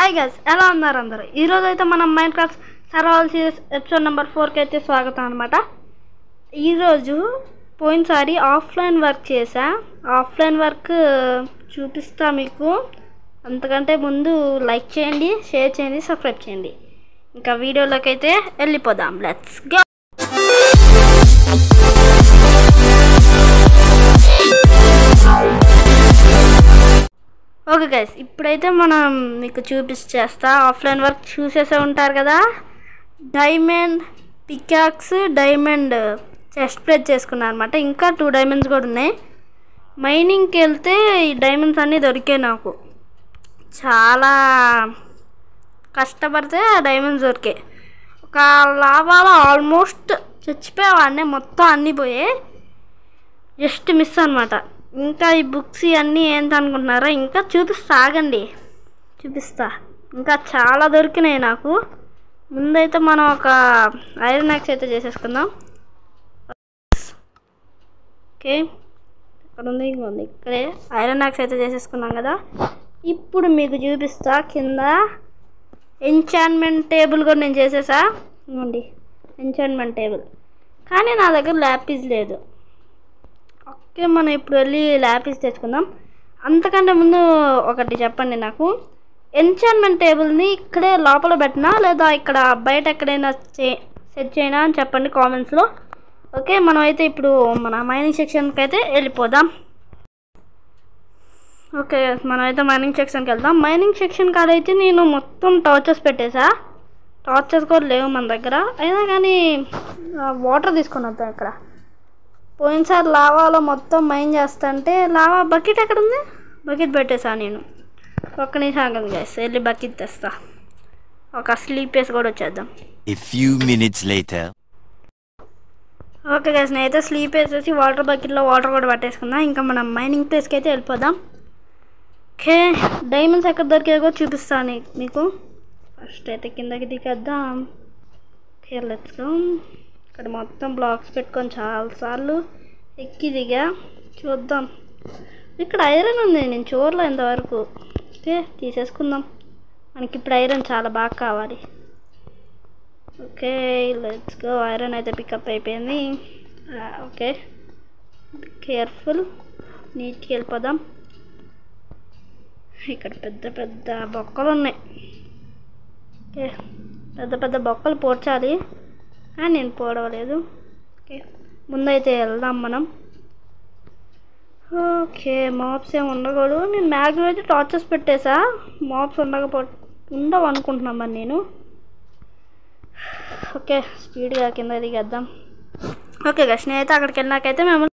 Hi guys, ఎలా ఉన్నారు అందరూ? ఈరోజు అయితే మనం Minecraft survival series episode number 4కి అయితే స్వాగతం అనమాట. ఈరోజు పోయినసారి ఆఫ్లైన్ వర్క్ చేసా. ఆఫ్లైన్ వర్క్ చూపిస్తా మీకు. అంతకంటే ముందు లైక్ చేయండి, షేర్ చేయండి, సబ్స్క్రైబ్ చేయండి. ఇంకా వీడియోలోకి అయితే వెళ్ళిపోదాం. Let's go. ఓకే గైస్, ఇప్పుడైతే మనం మీకు చూపించేస్తా. ఆఫ్లైన్ వర్క్ చూసేసే ఉంటారు కదా. Diamond peacocks, diamond chest plate చేసుకున్నాను అనమాట. ఇంకా 2 డైమండ్స్ కూడా ఉన్నాయి. మైనింగ్కి వెళ్తే ఈ డైమండ్స్ అన్నీ దొరికాయి నాకు. చాలా కష్టపడితే ఆ డైమండ్స్ దొరికాయి. ఒక లావాలో ఆల్మోస్ట్ చచ్చిపోయేవాడిని, మొత్తం అన్నీ పోయాయి. జస్ట్ మిస్ అనమాట. ఇంకా ఈ బుక్స్ ఇవన్నీ ఏంటనుకుంటున్నారా? ఇంకా చూపిస్తా. ఇంకా చాలా దొరికినాయి నాకు. ముందైతే మనం ఒక ఐరన్ యాక్స్ అయితే చేసేసుకుందాం. ఓకే, ఇక్కడ ఉంది, ఇక్కడే ఐరన్ యాక్స్ అయితే చేసేసుకున్నాం కదా. ఇప్పుడు మీకు చూపిస్తా. కింద ఎంచాన్మెంట్ టేబుల్ కూడా నేను చేసేసా. ఇవ్వండి ఎంచాన్మెంట్ టేబుల్. కానీ నా దగ్గర ల్యాపిస్ లేదు. ఓకే, మనం ఇప్పుడు వెళ్ళి ల్యాపిస్ తెచ్చుకుందాం. అంతకంటే ముందు ఒకటి చెప్పండి నాకు. ఎంచాన్మెంట్ టేబుల్ని ఇక్కడే లోపల పెట్టినా లేదా ఇక్కడ బయట ఎక్కడైనా సెట్ చేయనా అని చెప్పండి కామెంట్స్లో. ఓకే, మనం అయితే ఇప్పుడు మన మైనింగ్ సెక్షన్కి అయితే వెళ్ళిపోదాం. ఓకే, మనం అయితే మైనింగ్ సెక్షన్కి వెళ్దాం. మైనింగ్ సెక్షన్ కాడైతే నేను మొత్తం టార్చెస్ పెట్టేసా. టార్చెస్ కూడా లేవు మన దగ్గర. అయినా కానీ వాటర్ తీసుకొని వద్దాం. ఇక్కడ పోయినసారి లావాలో మొత్తం మైన్ చేస్తుంటే లావా బకెట్ ఎక్కడ ఉంది? బకెట్ పెట్టేసా నేను. ఒక్క నిమిషం ఆగండి గైస్, వెళ్ళి బకెట్ తెస్తా. ఒక స్లీప్ వేసి కూడా వచ్చేద్దాం. ఓకే గైస్, నేనైతే స్లీప్ వేసేసి వాటర్ బకెట్లో వాటర్ కూడా పట్టేసుకున్నా. ఇంకా మనం మైనింగ్ ప్లేస్కి అయితే వెళ్ళిపోదాం. ఓకే, డైమండ్స్ ఎక్కడ దొరికాయో కూడా చూపిస్తాను మీకు. ఫస్ట్ అయితే కిందకి దిగేద్దాం. Okay, let's go. ఇక్కడ మొత్తం బ్లాక్స్ పెట్టుకొని చాలాసార్లు ఎక్కి దిగా. చూద్దాం. ఇక్కడ ఐరన్ ఉంది, నేను చూడలే ఇంతవరకు. ఓకే, తీసేసుకుందాం. మనకి ఇప్పుడు ఐరన్ చాలా బాగా కావాలి. Okay, let's go. ఐరన్ అయితే పికప్ అయిపోయింది. ఓకే, కేర్ఫుల్, నీట్గా వెళ్ళిపోదాం. ఇక్కడ పెద్ద పెద్ద బొక్కలు ఉన్నాయి. ఓకే, పెద్ద పెద్ద బొక్కలు పోడ్చాలి, కానీ నేను పోడవలేదు. ఓకే, ముందైతే వెళ్దాం మనం. ఓకే, మాప్స్ ఏమి ఉండకూడదు. నేను మ్యాక్సిమం అయితే టార్చెస్ పెట్టేసా. మాప్స్ ఉండవు అనుకుంటున్నాం మరి నేను. ఓకే, స్పీడ్గా కింద దిగేద్దాం. ఓకే గైస్, నేనైతే అక్కడికి వెళ్ళినాకైతే మేము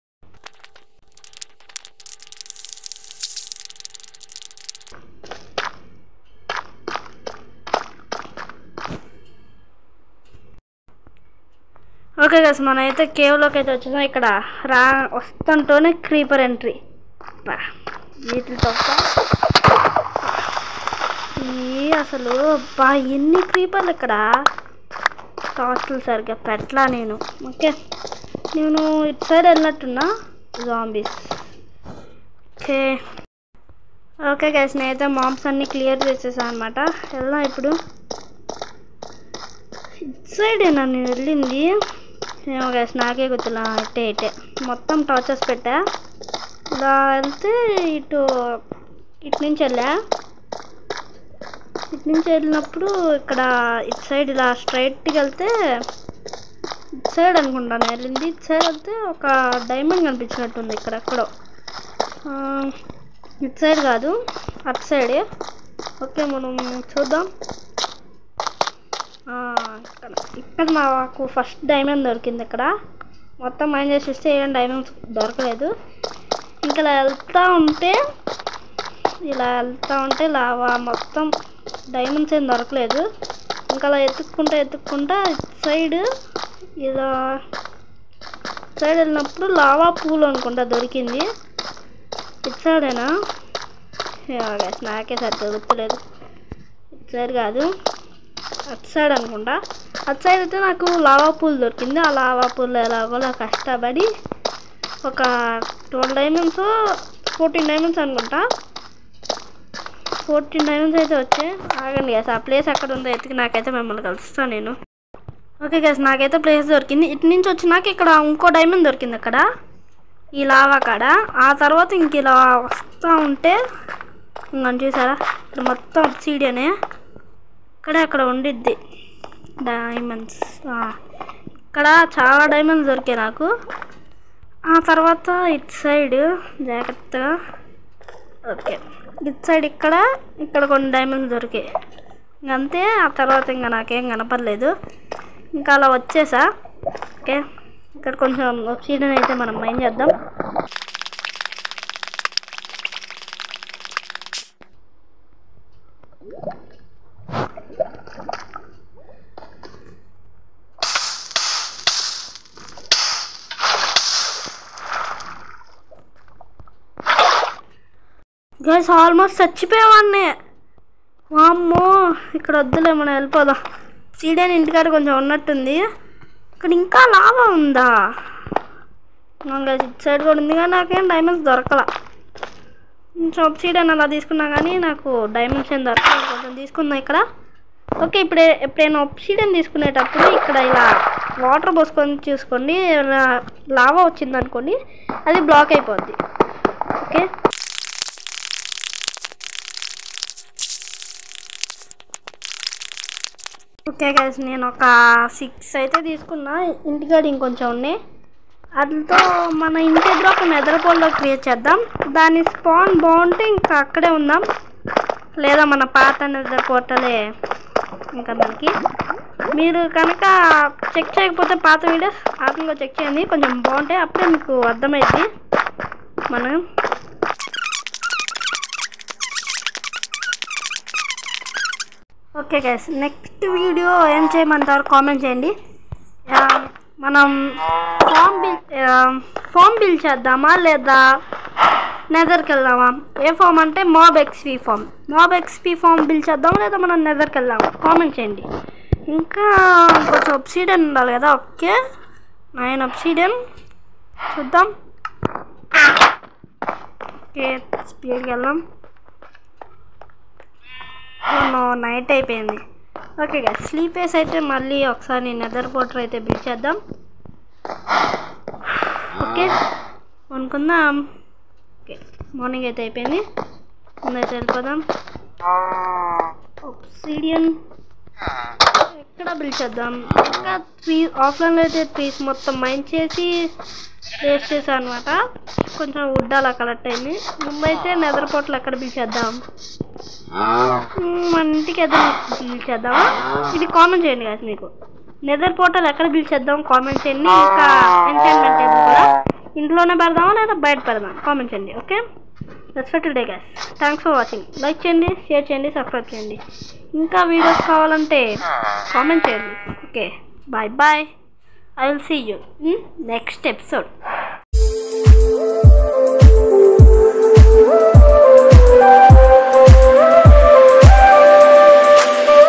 ఓకే గైస్, మనమైతే కేవ్లోకి అయితే వచ్చేసాం. ఇక్కడ వస్తుంటేనే క్రీపర్ ఎంట్రీ. వీటితో అసలు ఎన్ని క్రీపర్లు ఇక్కడ. టార్చ్లు సరిగ్గా పెట్టలా నేను. ఓకే, నేను ఇటు సైడ్ వెళ్ళినట్టున్నా. జాంబీస్. ఓకే గైస్, నేనైతే మాంప్స్ అన్నీ క్లియర్ చేసేసాను అనమాట. వెళ్దాం ఇప్పుడు. ఇటు సైడేనా నేను వెళ్ళింది? ఏమో గైస్, నాకే గుర్తులా. ఇటే మొత్తం టార్చెస్ పెట్టా. ఇలా వెళ్తే ఇటు నుంచి వెళ్ళినప్పుడు ఇక్కడ ఇటు సైడ్ ఇలా స్ట్రైట్గా వెళ్తే ఇటు సైడ్ అనుకుంటాను వెళ్ళింది. ఇటు సైడ్ వెళ్తే ఒక డైమండ్ కనిపించినట్టుంది ఇక్కడెక్కడో. ఇటు సైడ్ కాదు, అటు సైడే. ఓకే, మనం చూద్దాం. ఇక్కడ నాకు ఫస్ట్ డైమండ్ దొరికింది. ఇక్కడ మొత్తం మైన్ చేసి చూస్తే ఏం డైమండ్స్ దొరకలేదు. ఇంకా ఇలా వెళ్తూ ఉంటే లావా మొత్తం డైమండ్స్ ఏం దొరకలేదు. ఇంకా అలా ఎత్తుక్కుంటా సైడ్ వెళ్ళినప్పుడు లావా పూల్ అనుకుంటా దొరికింది. ఇటు సైడేనా? నాకే సరిగ్గా గుర్తులేదు. ఇటు సైడ్ కాదు, అటు సైడ్ అనుకుంటా. అటు సైడ్ అయితే నాకు లావా పూల్ దొరికింది. ఆ లావా పూల్ ఎలాగోలా కష్టపడి ఒక 12 డైమండ్స్ 14 డైమండ్స్ అనుకుంటా. 14 డైమండ్స్ అయితే వచ్చాయి. ఆగండి గైస్, ఆ ప్లేస్ ఎక్కడ ఉందో ఎతికి నాకైతే మిమ్మల్ని కలుస్తాను నేను. ఓకే గైస్, నాకైతే ప్లేస్ దొరికింది. ఇటు నుంచి వచ్చినాక ఇక్కడ ఇంకో డైమండ్ దొరికింది అక్కడ ఈ లావా కాడ. ఆ తర్వాత ఇంక ఇలా వస్తూ ఉంటే ఇంకా చూసారా ఇక్కడ మొత్తం అబ్సిడియనే. అక్కడ ఉండిద్ది డైమండ్స్. ఇక్కడ చాలా డైమండ్స్ దొరికాయి నాకు. ఆ తర్వాత ఇటు సైడ్ జాగ్రత్తగా, ఓకే ఇటు సైడ్ ఇక్కడ కొన్ని డైమండ్స్ దొరికాయి. ఇంకంతే. ఆ తర్వాత ఇంకా నాకేం కనపడలేదు, ఇంకా అలా వచ్చేసా. ఓకే, ఇక్కడ కొంచెం ఆబ్సిడియన్ అయితే మనం మైన్ చేద్దాం. గైస్ ఆల్మోస్ట్ చచ్చిపోయేవాడిని. వామ్మో, ఇక్కడ వద్దులే, మనం వెళ్ళిపోదాం. సీడెన్ ఇంటికాడ కొంచెం ఉన్నట్టుంది. ఇక్కడ ఇంకా లావా ఉందా? గైస్ ఇటు సైడ్ కూడా ఉంది కానీ నాకేం డైమండ్స్ దొరకలా. కొంచెం సీడెన్ అలా తీసుకున్నా కానీ నాకు డైమండ్స్ ఏం దొరకలేదు. కొంచెం తీసుకున్నా ఇక్కడ. ఓకే, ఎప్పుడైనా ఆబ్సిడియన్ తీసుకునేటప్పుడు ఇక్కడ ఇలా వాటర్ పోసుకొని చూసుకోండి. లావా వచ్చిందనుకోండి, అది బ్లాక్ అయిపోద్ది. ఓకే, ఓకే గైస్, నేను ఒక 6 అయితే తీసుకున్నా. ఇంటికాడ ఇంకొంచెం ఉన్నాయి. వాటితో మన ఇంటి ఎదురు ఒక నెదర్ పోల్లో క్రియేట్ చేద్దాం. దాని స్పాన్ బాగుంటే ఇంకా అక్కడే ఉందాం, లేదా మన పాత నెదర్ పోర్టలే ఇంకా మనకి. మీరు కనుక చెక్ చేయకపోతే పాత వీడియోస్ ఆటంగా చెక్ చేయండి, కొంచెం బాగుంటాయి. అప్పుడే మీకు అర్థమైంది. మనం ఓకే గైస్, నెక్స్ట్ వీడియో ఏం చేయమంటారు కామెంట్ చేయండి. మనం ఫామ్ బిల్డ్ చేద్దామా లేదా నెదర్కి వెళ్దామా? ఏ ఫామ్ అంటే మాబ్ ఎక్స్పీ ఫామ్ బిల్డ్ చేద్దామా లేదా మనం నెదర్కి వెళ్దామా? కామెంట్ చేయండి. ఇంకా కొంచెం ఆబ్సిడియన్ ఉండాలి కదా. ఓకే, 9 ఆబ్సిడియన్ చూద్దాం. ఓకే, స్పీడ్కి వెళ్దాం. నైట్ అయిపోయింది. ఓకే గైస్, స్లీప్ వేసి అయితే మళ్ళీ ఒకసారి నెదర్ పోర్టల్ అయితే బిల్డ్ చేద్దాం. ఓకే, అనుకుందాం. ఓకే, మార్నింగ్ అయితే అయిపోయింది. ముందైతే వెళ్ళిపోదాం. ఆబ్సిడియన్ ఎక్కడ బిల్డ్ చేద్దాం? ఇంకా ఆఫ్లైన్లో అయితే ట్రీస్ మొత్తం మైన్ చేసి వేస్ట్ చేశాను అనమాట. కొంచెం వుడ్ అలా కలెక్ట్ అయింది. ముందైతే నెదర్ పోర్టల్ ఎక్కడ బిల్డ్ చేద్దాం? మన ఇంటికి ఎదురు బిల్డ్ చేద్దామా? ఇది కామెంట్ చేయండి గాయస్. మీకు నెదర్ పోర్టల్ ఎక్కడ బిల్డ్ చేద్దాం కామెంట్ చేయండి. ఇంకా ఎంచాంట్మెంట్ టేబుల్ కూడా ఇంట్లోనే పెడదామా లేదా బయట పెడదాం? కామెంట్ చేయండి. Okay, that's for today guys. Thanks for watching. Like చేయండి, షేర్ చేయండి, సబ్స్క్రైబ్ చేయండి. ఇంకా వీడియోస్ కావాలంటే కామెంట్ చేయండి. Okay, bye bye. I will see you in next episode.